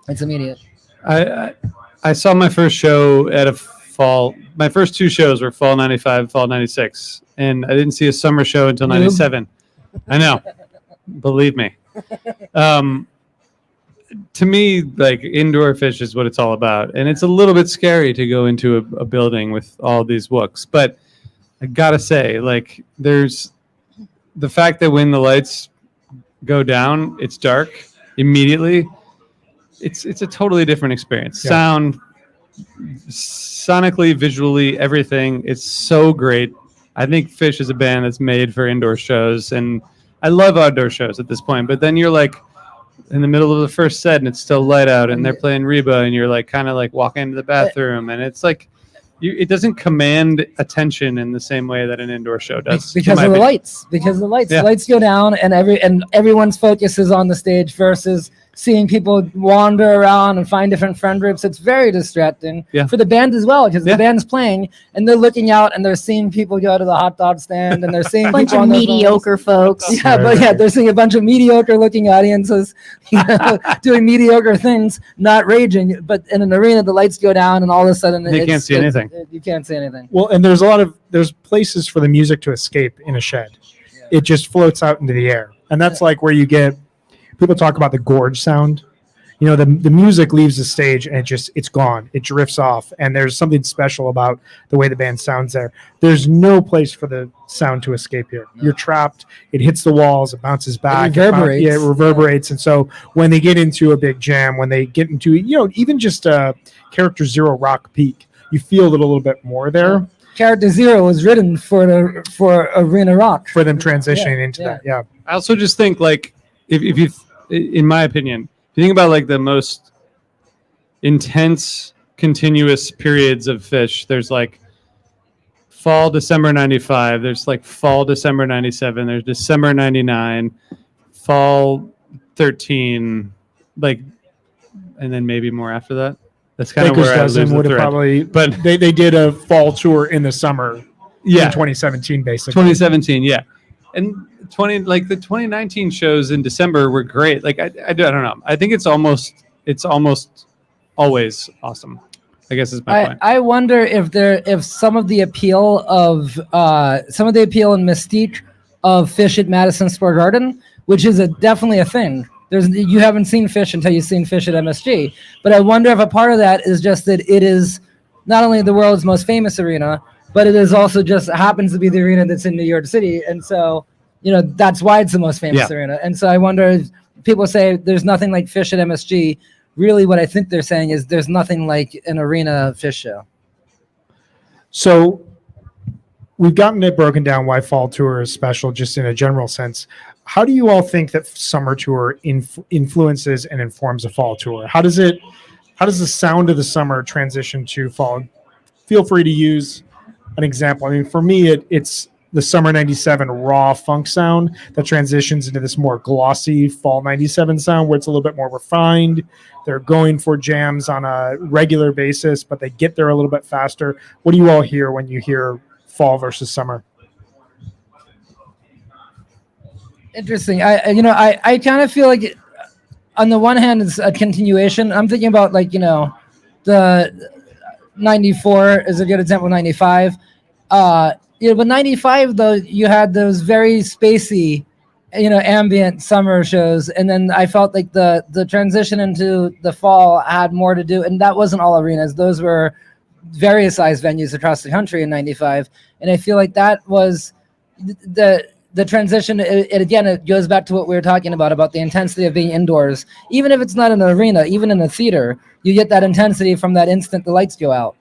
It's immediate. I saw my first show at a fall. My first two shows were fall 95, fall 96. And I didn't see a summer show until 97. I know. Believe me. To me, like, indoor Phish is what it's all about. And it's a little bit scary to go into a building with all these wooks. But I gotta say, like, there's the fact that when the lights go down, it's dark immediately. It's a totally different experience. Yeah. Sound, sonically, visually, everything. It's so great. I think Phish is a band that's made for indoor shows, and I love outdoor shows at this point. But then you're like in the middle of the first set, and it's still light out, and they're playing Reba, and you're like kind of like walking into the bathroom, and it's like it doesn't command attention in the same way that an indoor show does. Because of the lights. Because the lights. Yeah. The lights go down, and everyone's focus is on the stage versus seeing people wander around and find different friend groups. It's very distracting for the band as well, because the band's playing and they're looking out and they're seeing people go to the hot dog stand, and they're seeing A bunch people of on their mediocre folks. phones. Yeah, but they're seeing a bunch of mediocre looking audiences, doing mediocre things, not raging. But in an arena, the lights go down, and all of a sudden You can't see anything. You can't see anything. Well, and there's places for the music to escape in a shed. It just floats out into the air. And that's like where you get, people talk about the gorge sound. You know, the music leaves the stage and it's gone. It drifts off. And there's something special about the way the band sounds there. There's no place for the sound to escape here. You're trapped. It hits the walls. It bounces back. It reverberates. It reverberates. And so when they get into a big jam, when they get into, even just Character Zero Rock Peak, you feel it a little bit more there. Character Zero was written for arena rock. For them transitioning into that. Yeah. I also just think, like, if you, in my opinion, if you think about like the most intense, continuous periods of Phish, there's like fall December 95, there's like fall December 97, there's December 99, fall 13, like, and then maybe more after that. That's kind of Baker's where I lose Dozen the would have thread. probably, But they did a fall tour in the summer in 2017, basically. 2017, yeah. And the 2019 shows in December were great. Like I don't know. I think it's almost always awesome, I guess is my point. I wonder if some of the appeal and mystique of Phish at Madison Square Garden, which is definitely a thing. You haven't seen Phish until you've seen Phish at MSG, but I wonder if a part of that is just that it is not only the world's most famous arena, but it is also just happens to be the arena that's in New York City, and so that's why it's the most famous arena. And so I wonder if people say there's nothing like Phish at MSG. Really, what I think they're saying is there's nothing like an arena Phish show. So we've gotten it broken down why fall tour is special, just in a general sense. How do you all think that summer tour influences and informs a fall tour? How does the sound of the summer transition to fall? Feel free to use an example. I mean, for me, it's the summer 97 raw funk sound that transitions into this more glossy fall 97 sound where it's a little bit more refined. They're going for jams on a regular basis, but they get there a little bit faster. What do you all hear when you hear fall versus summer? Interesting. I kind of feel like on the one hand it's a continuation. I'm thinking about the 94 is a good example. 95. But 95 though, you had those very spacey, ambient summer shows, and then I felt like the transition into the fall had more to do, and that wasn't all arenas. Those were various size venues across the country in 95, and I feel like that was the transition. It goes back to what we were talking about the intensity of being indoors. Even if it's not in an arena, even in a theater, you get that intensity from that instant the lights go out.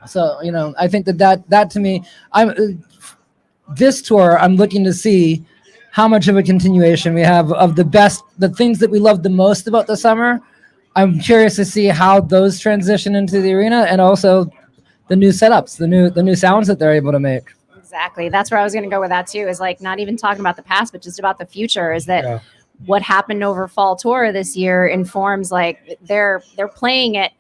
So, I think that to me, this tour, I'm looking to see how much of a continuation we have of the things that we loved the most about the summer. I'm curious to see how those transition into the arena, and also the new setups, the new sounds that they're able to make. Exactly. That's where I was going to go with that too, is like not even talking about the past, but just about the future, is that what happened over fall tour this year informs like they're playing it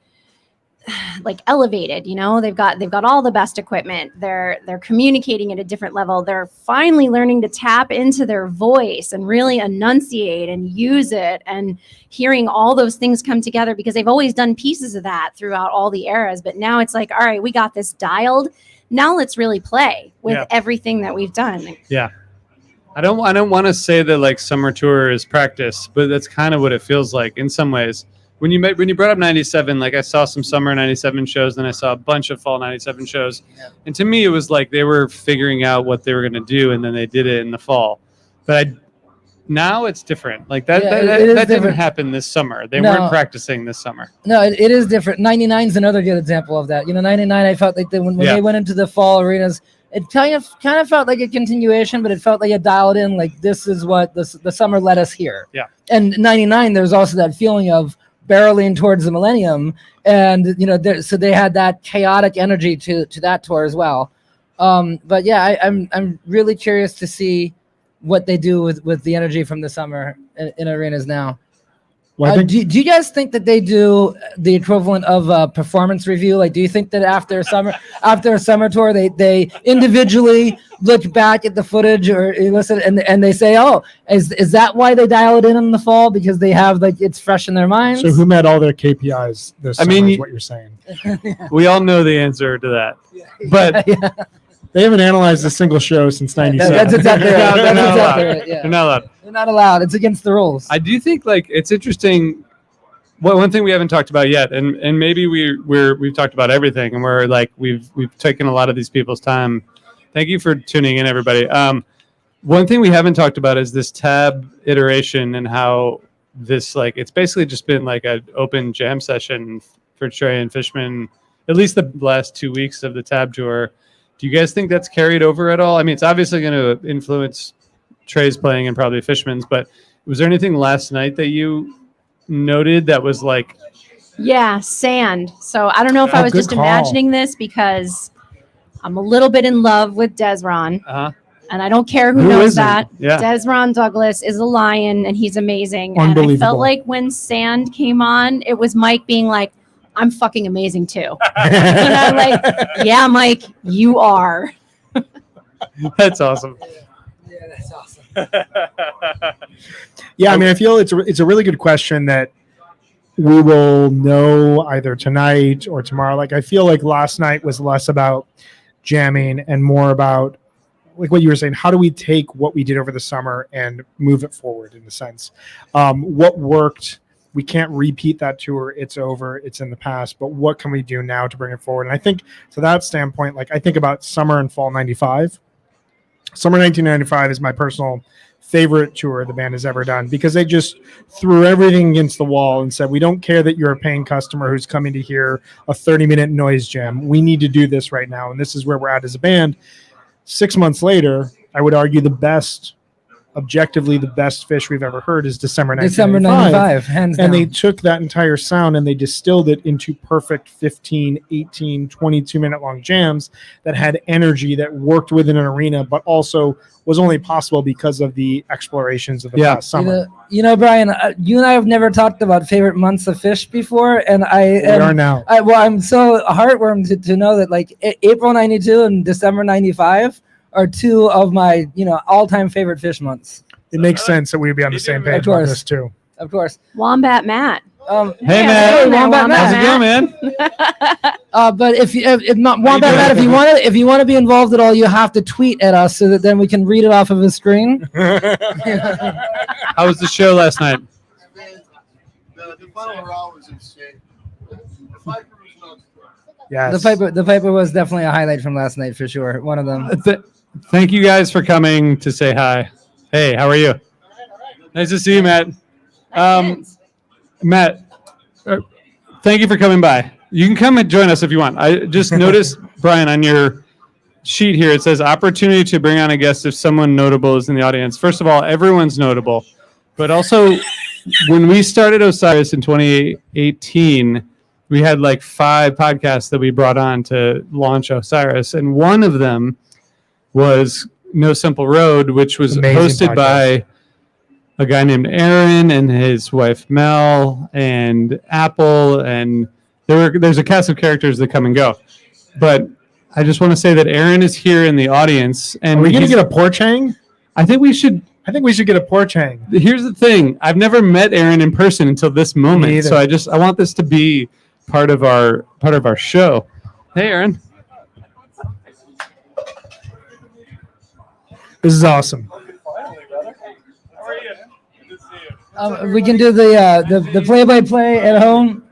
like elevated, you know, they've got all the best equipment. They're communicating at a different level. They're finally learning to tap into their voice and really enunciate and use it, and hearing all those things come together, because they've always done pieces of that throughout all the eras. But now it's like, all right, we got this dialed. Now let's really play with everything that we've done. Yeah. I don't want to say that like summer tour is practice, but that's kind of what it feels like in some ways. When you brought up 97, like I saw some summer 97 shows, then I saw a bunch of fall 97 shows. Yeah. And to me, it was like they were figuring out what they were going to do, and then they did it in the fall. But now it's different. Like that didn't happen this summer. They weren't practicing this summer. No, it is different. 99 is another good example of that. You know, 99, I felt like when they went into the fall arenas, it kind of felt like a continuation, but it felt like it dialed in, like this is what the summer led us here. Yeah. And 99, there's also that feeling of barreling towards the millennium, and you know, so they had that chaotic energy to that tour as well. But yeah, I'm really curious to see what they do with the energy from the summer in arenas now. Well, do you guys think that they do the equivalent of a performance review? Like, do you think that after a summer tour, they individually look back at the footage or listen and they say, oh, is that why they dial it in the fall? Because they have, like, it's fresh in their minds? So who met all their KPIs this summer is what you're saying. We all know the answer to that. But they haven't analyzed a single show since 97. That's exactly right. They're not allowed. They're not allowed. They're not allowed. It's against the rules. I do think, like, it's interesting. Well, one thing we haven't talked about yet, and maybe we've talked about everything, and we're like we've taken a lot of these people's time. Thank you for tuning in, everybody. One thing we haven't talked about is this tab iteration, and how this, like, it's basically just been like an open jam session for Trey and Fishman, at least the last 2 weeks of the tab tour. Do you guys think that's carried over at all? I mean, it's obviously going to influence Trey's playing and probably Fishman's, but was there anything last night that you noted that was like... Yeah, sand. So I don't know if I was just imagining this, because I'm a little bit in love with Desron. And I don't care who knows that. Yeah. Desron Douglas is a lion, and he's amazing. And I felt like when sand came on, it was Mike being like, I'm fucking amazing too. And I'm like, yeah, Mike, you are. That's awesome. Yeah, that's awesome. Yeah, I mean, I feel it's a really good question that we will know either tonight or tomorrow. Like, I feel like last night was less about jamming and more about, like what you were saying, how do we take what we did over the summer and move it forward, in a sense? What worked? We can't repeat that tour. It's over. It's in the past. But what can we do now to bring it forward? And I think to that standpoint, like, I think about summer and fall 95. Summer 1995 is my personal favorite tour the band has ever done, because they just threw everything against the wall and said, we don't care that you're a paying customer who's coming to hear a 30-minute noise jam. We need to do this right now. And this is where we're at as a band. 6 months later, I would argue objectively the best Fish we've ever heard is December 1995, hands and down. they took that entire sound and they distilled it into perfect 15, 18, 22-minute long jams that had energy, that worked within an arena, but also was only possible because of the explorations of the past summer. You know, Brian, you and I have never talked about favorite months of Fish before, and we are now. I'm so heartwarmed to know that, like, April 92 and December 95 are two of my, all-time favorite Fish months. It makes sense that we'd be on the same page about this too. Of course. Wombat Matt. Hey, man. Wombat Matt. How's it going, man? But if not Wombat Matt, if you want to be involved at all, you have to tweet at us so that then we can read it off of the screen. How was the show last night? The final round was insane. The Piper was nuts. Yes. The Piper was definitely a highlight from last night for sure. One of them. Thank you guys for coming to say hi. Hey, how are you? Nice to see you, Matt. Matt, thank you for coming by. You can come and join us if you want. I just noticed, Brian, on your sheet here. It says opportunity to bring on a guest if someone notable is in the audience. First of all, everyone's notable, but also when we started Osiris in 2018, we had like 5 podcasts that we brought on to launch Osiris, and one of them was No Simple Road, which was Amazing hosted podcast. by a guy named Aaron and his wife Mel and Apple, and there's a cast of characters that come and go. But I just want to say that Aaron is here in the audience, and Are we going to he's- get a porch hang? I think we should. I think we should get a porch hang. Here's the thing: I've never met Aaron in person until this Me moment, either. so I want this to be part of our show. Hey, Aaron. This is awesome. We can do the play-by-play at home.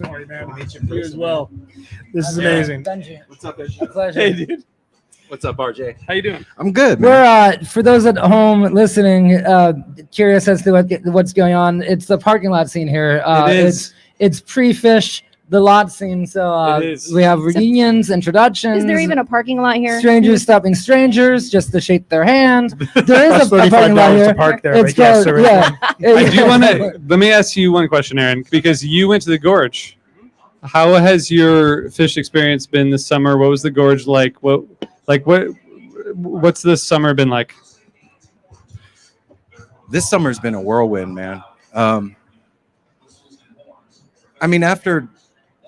You as well. This is amazing. Benji, What's up, Ed? a pleasure. Hey, dude. What's up, RJ? How you doing? I'm good, man. We're for those at home listening, curious as to what's going on. It's the parking lot scene here. It is. It's pre-fish, the lot scene. So It is. we have reunions, introductions. Is there even a parking lot here? strangers stopping strangers just to shake their hand? There Costs is a parking lot $35 here. to park there. It's but yes, called- there is yeah. one. I do want to. Let me ask you one question, Aaron, because you went to the gorge. How has your fish experience been this summer? What was the gorge like? What's this summer been like? This summer's been a whirlwind, man. I mean, after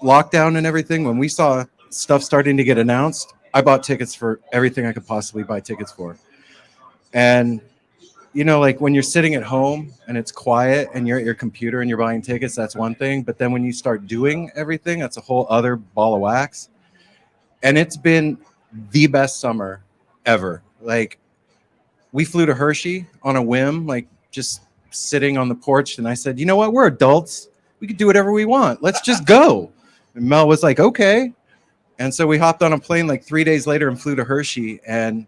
lockdown and everything, when we saw stuff starting to get announced, I bought tickets for everything I could possibly buy tickets for. And, you know, like when you're sitting at home and it's quiet and you're at your computer and you're buying tickets, that's one thing. But then when you start doing everything, that's a whole other ball of wax. And it's been the best summer ever. Like, we flew to Hershey on a whim, like just sitting on the porch. And I said, you know what? We're adults. We could do whatever we want. Let's just go. And Mel was like, okay. And so we hopped on a plane like 3 days later and flew to Hershey. And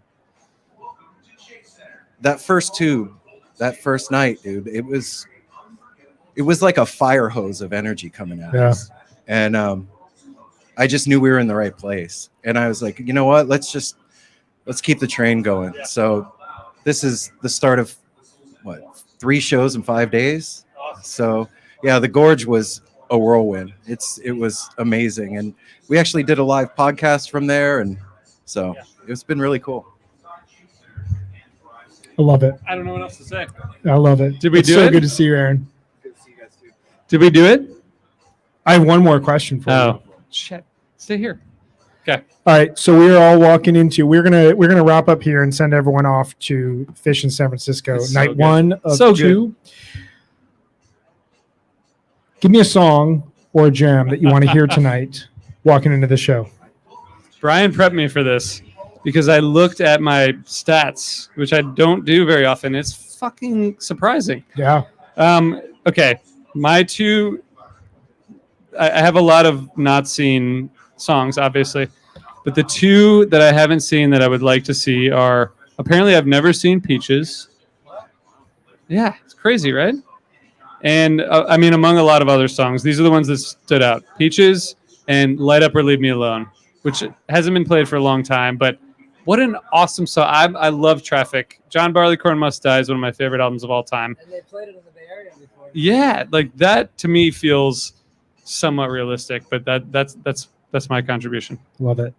that first tube, that first night, dude, it was like a fire hose of energy coming at us. And I just knew we were in the right place. And I was like, you know what? Let's keep the train going. So this is the start of 3 shows in 5 days. So yeah, the gorge was a whirlwind. It was amazing. And we actually did a live podcast from there. And so it's been really cool. I love it. I don't know what else to say. I love it. Did we It's do so it? good to see you, Aaron. Did we do it? I have one more question for you. Oh, shit. Stay here. Okay. All right, so we are all walking into. We're gonna wrap up here and send everyone off to Fish in San Francisco, It's so night good. 1 of So 2. Give me a song or a jam that you want to hear tonight, walking into the show. Brian prepped me for this because I looked at my stats, which I don't do very often. It's fucking surprising. Yeah, Okay. My 2, I have a lot of not seen songs, obviously, but the 2 that I haven't seen that I would like to see are apparently I've never seen Peaches. Yeah, it's crazy, right? And I mean, among a lot of other songs, these are the ones that stood out: Peaches and Light Up or Leave Me Alone, which hasn't been played for a long time, but what an awesome song. I love Traffic. John Barleycorn Must Die is one of my favorite albums of all time. And they played it in the Bay Area before. Yeah, like that to me feels somewhat realistic, but that's my contribution. love it.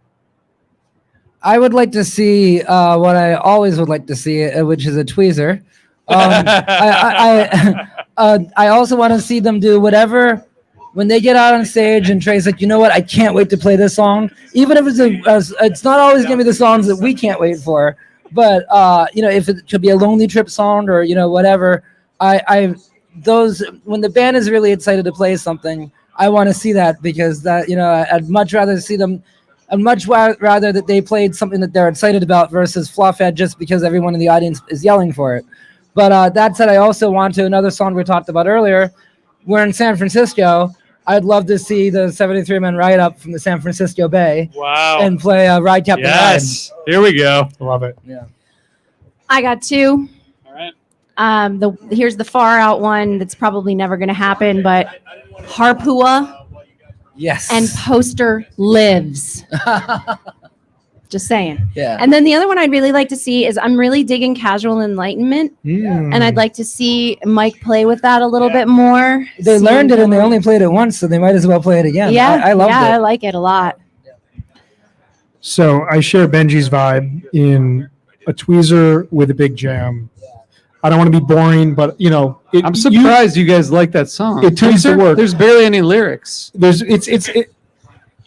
I would like to see what I always would like to see, which is a tweezer. I also want to see them do whatever when they get out on stage and Trey's like, you know what? I can't wait to play this song, even if it's not always gonna be the songs that we can't wait for. But if it could be a Lonely Trip song or whatever, those when the band is really excited to play something, I want to see that because that I'd much rather see them. I'd much rather that they played something that they're excited about versus Fluffhead just because everyone in the audience is yelling for it. But that said, I also want to another song we talked about earlier. We're in San Francisco. I'd love to see the 73 Men Ride Up from the San Francisco Bay Wow. and play Ride Captain Yes. Here we go. Love it. Ride. Yeah. I got 2. All right. Here's the far out one that's probably never going to happen, but Harpua Yes. and Poster lives. Just saying. yeah. And then the other one I'd really like to see is I'm really digging Casual Enlightenment, Mm. and I'd like to see Mike play with that a little bit more. They See learned it him and they go- only played it once, so they might as well play it again. Yeah, I loved I it. like it a lot. So I share Benji's vibe in a tweezer with a big jam. I don't want to be boring, but I'm surprised you guys like that song. It tends to work. There's barely any lyrics.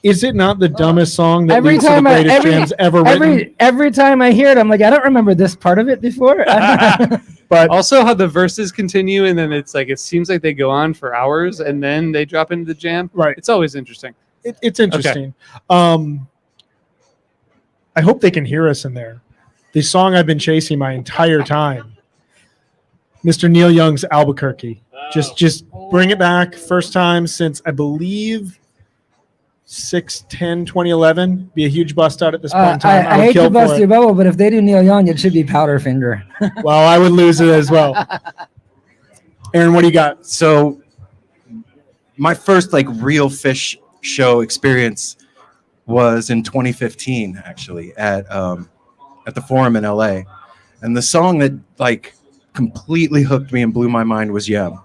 Is it not the dumbest song that Every leads to the time I- greatest jams ever written? Every time I hear it, I'm like, I don't remember this part of it before. But Also, how the verses continue, and then it's like it seems like they go on for hours, and then they drop into the jam. right, It's always interesting. it's interesting. I hope they can hear us in there. The song I've been chasing my entire time, Mr. Neil Young's Albuquerque. Just bring it back. First time since I believe 6/10/2011. Be a huge bust out at this point in time. I would hate kill to bust for your it. bubble, but if they do Neil Young, it should be Powderfinger. Well, I would lose it as well. Aaron, what do you got? So my first like real Fish show experience was in 2015, actually, at the Forum in LA. And the song that like completely hooked me and blew my mind was Yem.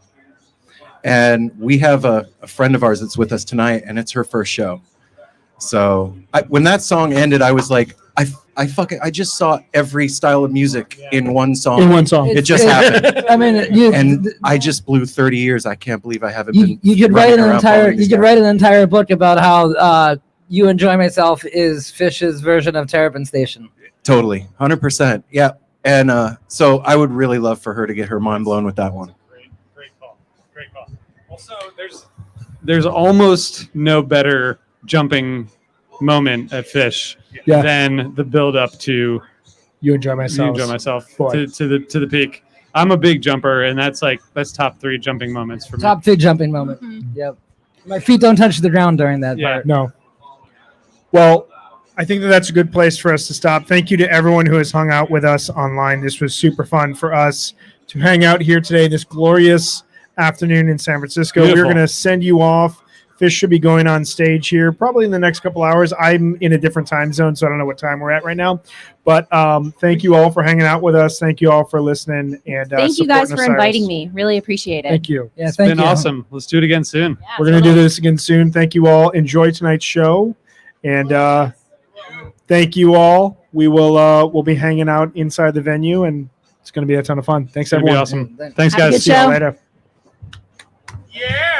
And we have a friend of ours that's with us tonight, and it's her first show. So when that song ended, I was like, I just saw every style of music in one song. In one song. It just happened. I mean, And I just blew 30 years. I can't believe I haven't been. you could write running an around entire following these guys. write an entire book about how You Enjoy Myself is Fish's version of Terrapin Station. Totally, 100%. Yeah, and so I would really love for her to get her mind blown with that one. Great call. Also, there's almost no better jumping moment at Fish Yeah. than the build up to You Enjoy Myself. Boy. to the peak. I'm a big jumper, and that's top 3 jumping moments for me. Top 2 jumping moment. Mhm. Yep. My feet don't touch the ground during that Yeah. part. No. Well, I think that's a good place for us to stop. Thank you to everyone who has hung out with us online. This was super fun for us to hang out here today, this glorious afternoon in San Francisco. Beautiful. We're going to send you off. Fish should be going on stage here probably in the next couple hours. I'm in a different time zone, so I don't know what time we're at right now. But thank you all for hanging out with us. Thank you all for listening. And Thank you guys supporting for Osiris. inviting me. Really appreciate it. Thank you. Yeah, It's thank been you. awesome. Let's do it again soon. Yeah, We're going to do totally. this again soon. Thank you all. Enjoy tonight's show. And thank you all. We'll be hanging out inside the venue, and it's going to be a ton of fun. Thanks, It's gonna be everyone. awesome. Thanks. Thanks, Have a guys. good See you show. later. Yeah.